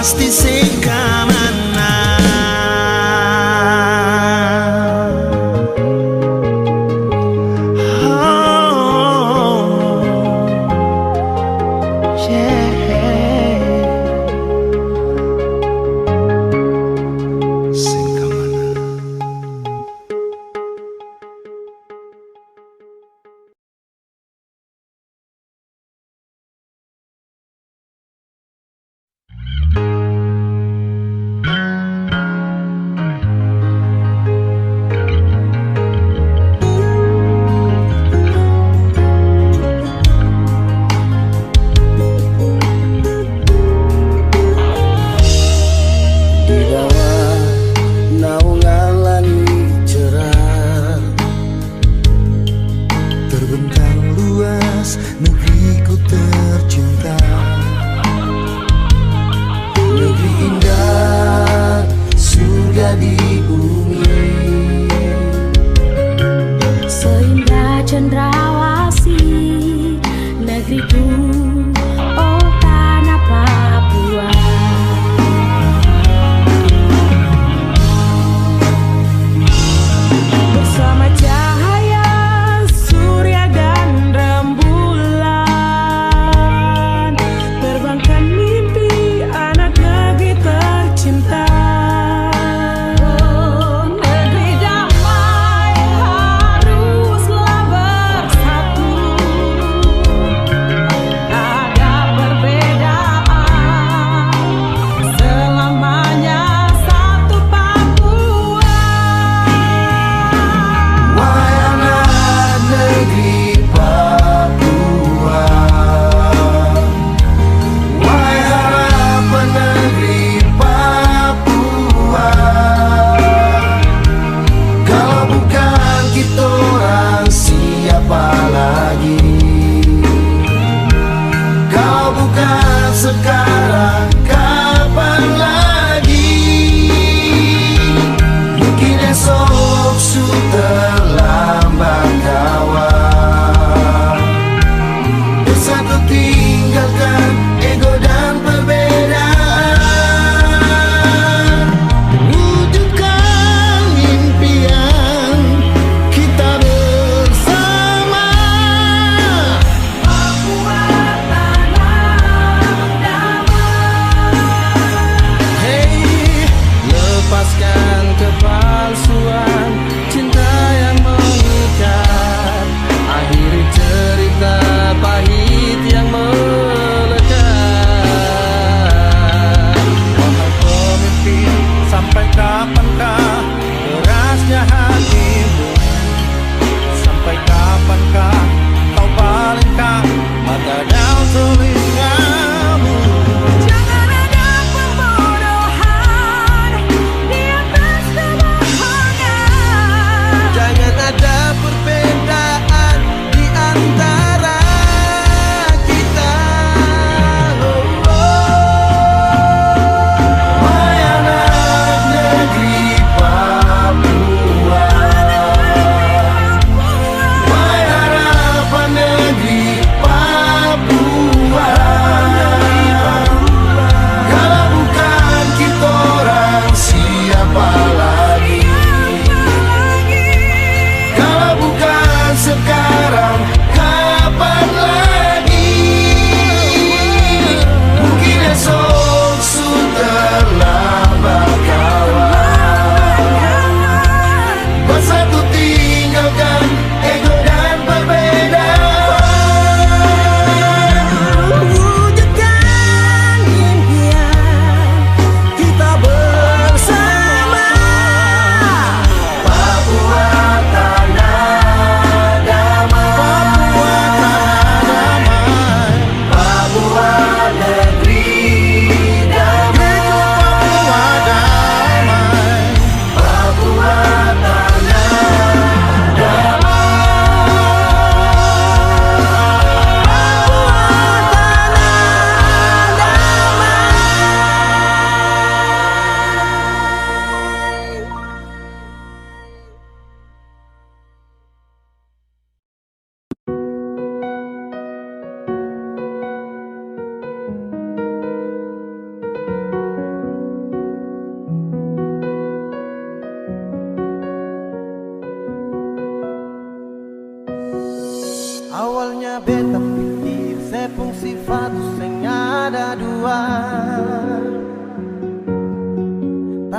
pasti sing kamana.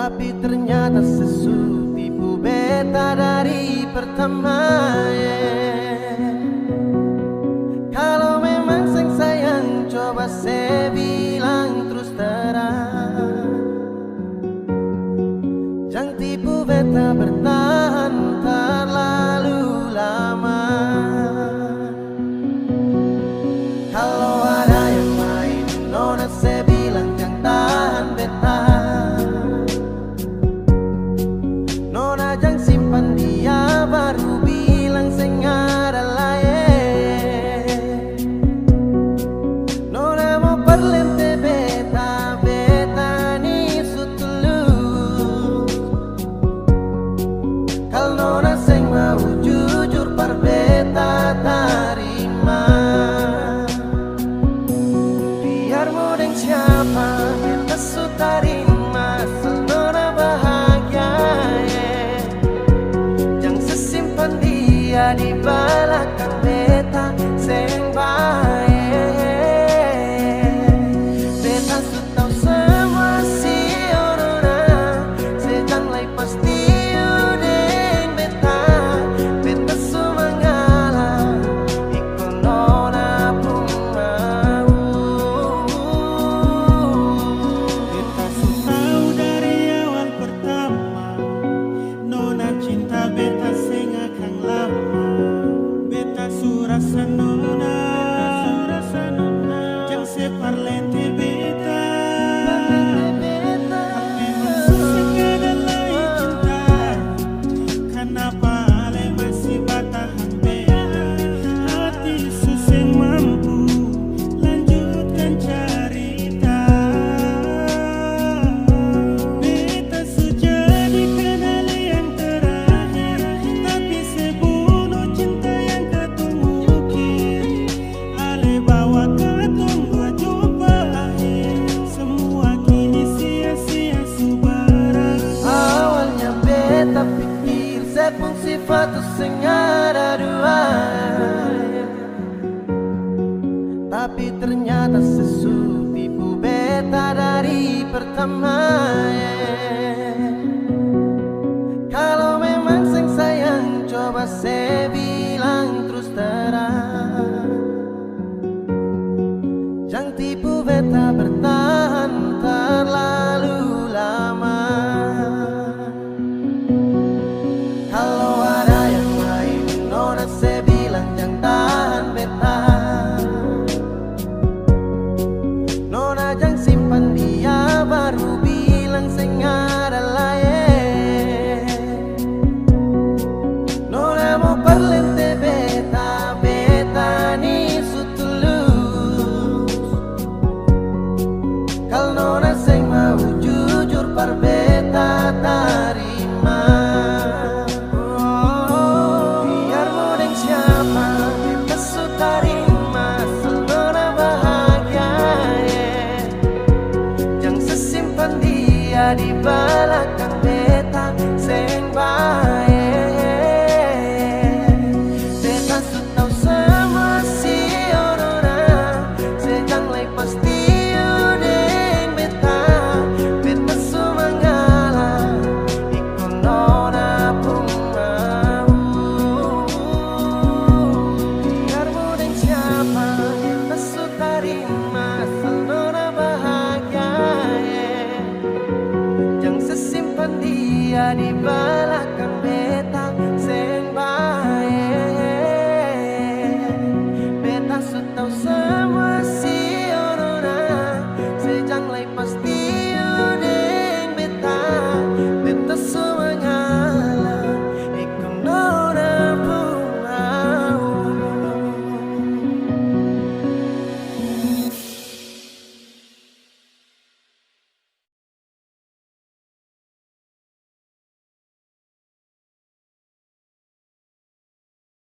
Tapi ternyata sesu tipu beta dari pertama, Kalau memang seng sayang coba saya bilang terus terang. Jangan tipu beta bertahan terlalu lama. Kalau ada yang lain nona saya bilang jangan tahan beta. Nona jangan simpan dia baru bilang seng ada lain. Nona mau perlente beta, beta ni sutulus. Kalau nona seng mau jujur par beta tarima. Biar mau deng siapa beta su tarima asal nona bahagia. Jangan sesimpan dia di belakang beta seng baik. Beta su tau semua si nona, sejang lai pasti udeng beta. Beta su mengalah ikut nona pun mau. Beta su tahu dari awal pertama, nona cinta beta seng akan lama. Beta su rasa nona, jangan separ lente beta. Memang susah ada lagi cinta, kenapa ale masih bertahan beta? Hati susah mampu lanjutkan cerita. Beta sudah dikenal yang terakhir, tapi sebunuh cinta yang ketumukir. Ale bawa ketunggu jumpa akhir, semua kini sia-sia subaran. Awalnya beta pikir saya pun sifat tu seng ada dua, tapi ternyata sesu tipu beta dari pertama. Kalau memang seng sayang coba saya bilang terus terang. Jangan tipu beta bertahan terlalu lama. Kalau ada yang lain nona saya bilang jangan tahan beta. Nona jangan simpan dia baru bilang seng ada lain. Nona mau perlente beta, beta ni sutulus. Kalau nona seng mau jujur par beta tarima. Biar mau deng siapa beta su tarima asal nona bahagia. Jangan sesimpan dia di belakang beta seng baik. Beta su tau semua si nona, sejang lai pasti udeng beta. Beta su mengalah ikut nona pun mau. Biar mau deng siapa beta su tarima asal nona bahagia. Jangan sesimpan dia di belakang